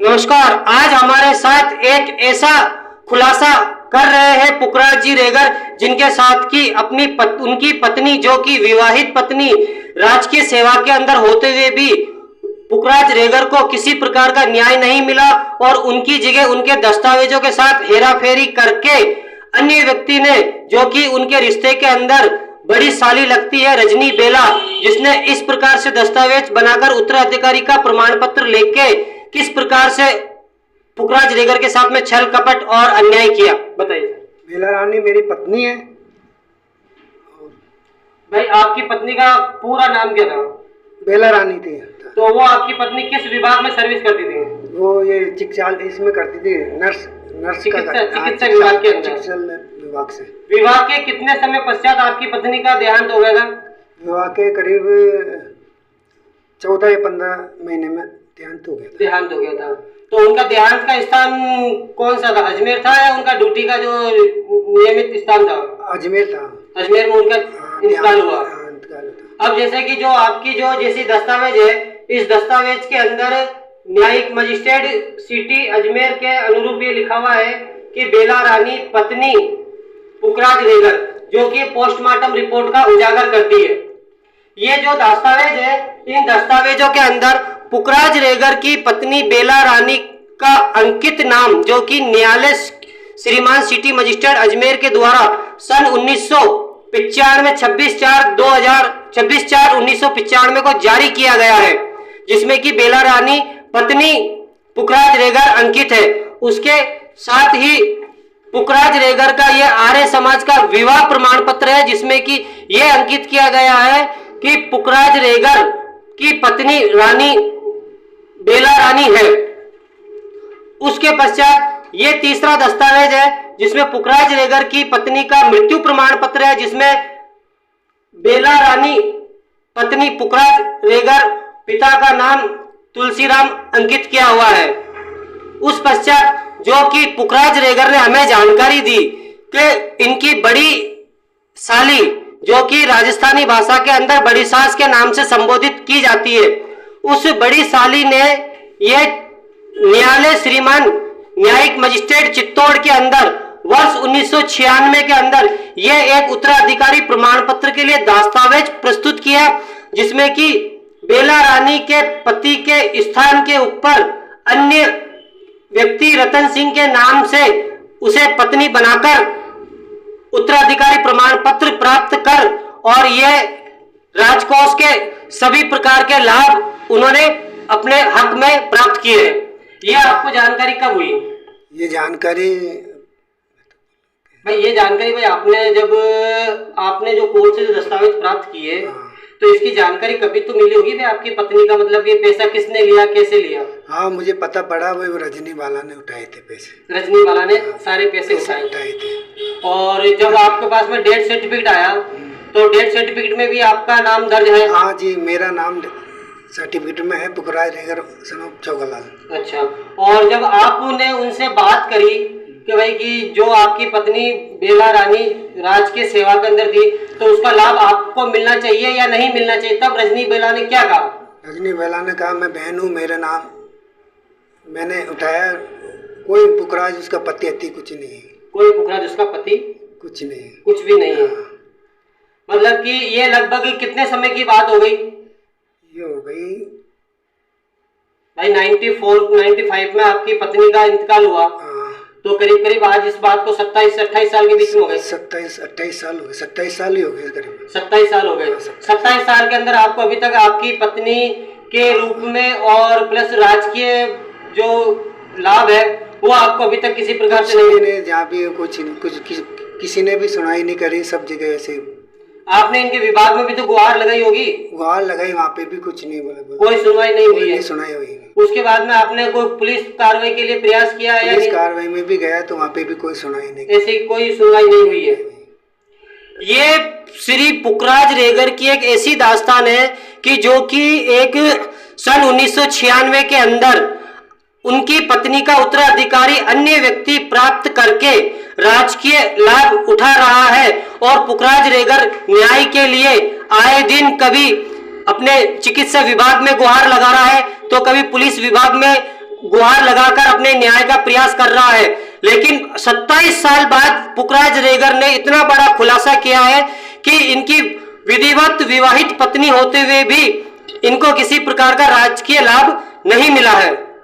नमस्कार। आज हमारे साथ एक ऐसा खुलासा कर रहे हैं पुखराज जी रेगर, जिनके साथ की उनकी पत्नी, जो कि विवाहित पत्नी, राजकीय सेवा के अंदर होते हुए भी पुखराज रेगर को किसी प्रकार का न्याय नहीं मिला और उनकी जगह उनके दस्तावेजों के साथ हेराफेरी करके अन्य व्यक्ति ने, जो कि उनके रिश्ते के अंदर बड़ी साली लगती है, रजनी बेला, जिसने इस प्रकार से दस्तावेज बनाकर उत्तराधिकारी का प्रमाण पत्र लेके किस प्रकार से पुखराज रेगर के साथ में छल कपट और अन्याय किया, बताइए। बेला रानी मेरी पत्नी है। भाई, आपकी पत्नी का पूरा नाम क्या था? बेला रानी थी। तो वो आपकी पत्नी किस विभाग में सर्विस करती थी? वो ये चिकित्साल इसमें करती थी, नर्स चिकित्सा विभाग के अंदर। चिकित्सा विभाग से। विवाह के कितने समय पश्चात आपकी पत्नी का देहांत हो गया था? विवाह के करीब 14 या 15 महीने में देहांत हो गया था। तो उनका देहांत का स्थान कौन सा था? अजमेर था या उनका ड्यूटी का जो नियमित स्थान था? अजमेर था। अजमेर में उनका इंतकाल हुआ। अब जैसे कि जो आपकी जो जैसी दस्तावेज है, इस दस्तावेज के अंदर न्यायिक मजिस्ट्रेट सिटी अजमेर के अनुरूप ये लिखा हुआ है कि बेला रानी पत्नी पुखराज रेगर, जो कि पोस्टमार्टम रिपोर्ट का उजागर करती है। ये जो दस्तावेज है, इन दस्तावेजों के अंदर पुखराज रेगर की पत्नी बेला रानी का अंकित नाम, जो कि न्यायालय श्रीमान सिटी मजिस्ट्रेट अजमेर के द्वारा सन 1995 26/4/1995 को जारी किया गया है, जिसमें कि बेला रानी पत्नी पुखराज रेगर अंकित है। उसके साथ ही पुखराज रेगर का यह आर्य समाज का विवाह प्रमाण पत्र है, जिसमें कि यह अंकित किया गया है कि पुखराज रेगर की पत्नी रानी बेला रानी है। उसके पश्चात ये तीसरा दस्तावेज है, जिसमें पुखराज रेगर की पत्नी का मृत्यु प्रमाण पत्र है, जिसमें बेला रानी पत्नी पुखराज रेगर, पिता का नाम तुलसीराम अंकित किया हुआ है। उस पश्चात जो कि पुखराज रेगर ने हमें जानकारी दी कि इनकी बड़ी साली, जो कि राजस्थानी भाषा के अंदर बड़ी सास के नाम से संबोधित की जाती है, उस बड़ी साली ने यह न्यायालय श्रीमान न्यायिक मजिस्ट्रेट चित्तौड़ के अंदर वर्ष 1996 के अंदर यह एक उत्तराधिकारी प्रमाण पत्र के लिए दस्तावेज प्रस्तुत किया, जिसमें कि बेला रानी के पति के स्थान के ऊपर अन्य व्यक्ति रतन सिंह के नाम से उसे पत्नी बनाकर उत्तराधिकारी प्रमाण पत्र प्राप्त कर और यह राजकोष के सभी प्रकार के लाभ उन्होंने अपने हक में प्राप्त किए हैं। यह आपको जानकारी कब हुई? ये जानकारी भाई आपने जो कोर्ट से जो दस्तावेज प्राप्त किए, तो इसकी जानकारी कभी तो मिली होगी भाई आपकी पत्नी का, मतलब ये पैसा किसने लिया, कैसे लिया? हाँ, मुझे पता पड़ा, वो रजनी बाला ने उठाए थे पैसे। रजनी बाला ने सारे पैसे उठाए थे। और जब आपके पास में डेथ सर्टिफिकेट आया, तो डेथ सर्टिफिकेट में भी आपका नाम दर्ज है? हाँ जी, मेरा नाम सर्टिफिकेट में है, पुखराज रेगर सनोप चौगलाल। अच्छा। और जब आपने उनसे बात करी कि भाई कि जो आपकी पत्नी बेला रानी राजकीय सेवा के अंदर थी, तो उसका लाभ आपको मिलना चाहिए या नहीं मिलना चाहिए, तब रजनी बेला ने क्या कहा? रजनी बेला ने कहा, मैं बहन हूँ, मेरा नाम मैंने उठाया, कोई पुखराज उसका पति अति कुछ नहीं है। कोई पुखराज उसका पति कुछ भी नहीं है। मतलब कि ये लगभग कितने समय की बात हो गई? ये हो गई भाई 95 में आपकी पत्नी का इंतकाल हुआ, तो करीब करीब आज इस बात को 27 से 28 साल के बीच में हो गए। 27-28 साल हो गए, 27 साल ही हो गए करीब। 27 साल हो गए। 27 साल के अंदर आपको अभी तक आपकी पत्नी के रूप में और प्लस राजकीय जो लाभ है वो आपको अभी तक किसी प्रकार से नहीं? जहाँ भी कुछ किसी ने भी सुनाई नहीं करी, सब जगह ऐसे। आपने इनके विभाग में भी तो गुहार लगाई होगी? गुहार लगाई, वहाँ पे भी कुछ नहीं बोला, कोई सुनवाई नहीं हुई है? सुनाई हुई। उसके बाद में आपने कोई पुलिस कार्रवाई के लिए प्रयास किया है? पुलिस कार्रवाई में भी गया, तो वहाँ पे भी कोई सुनाई नहीं, ऐसी कोई सुनवाई नहीं हुई है। ये श्री पुखराज रेगर की एक ऐसी दास्तान है कि जो कि एक सन 1996 के अंदर उनकी पत्नी का उत्तराधिकारी अन्य व्यक्ति प्राप्त करके राजकीय लाभ उठा रहा है, और पुखराज रेगर न्याय के लिए आए दिन कभी अपने चिकित्सा विभाग में गुहार लगा रहा है, तो कभी पुलिस विभाग में गुहार लगाकर अपने न्याय का प्रयास कर रहा है। लेकिन 27 साल बाद पुखराज रेगर ने इतना बड़ा खुलासा किया है कि इनकी विधिवत विवाहित पत्नी होते हुए भी इनको किसी प्रकार का राजकीय लाभ नहीं मिला है।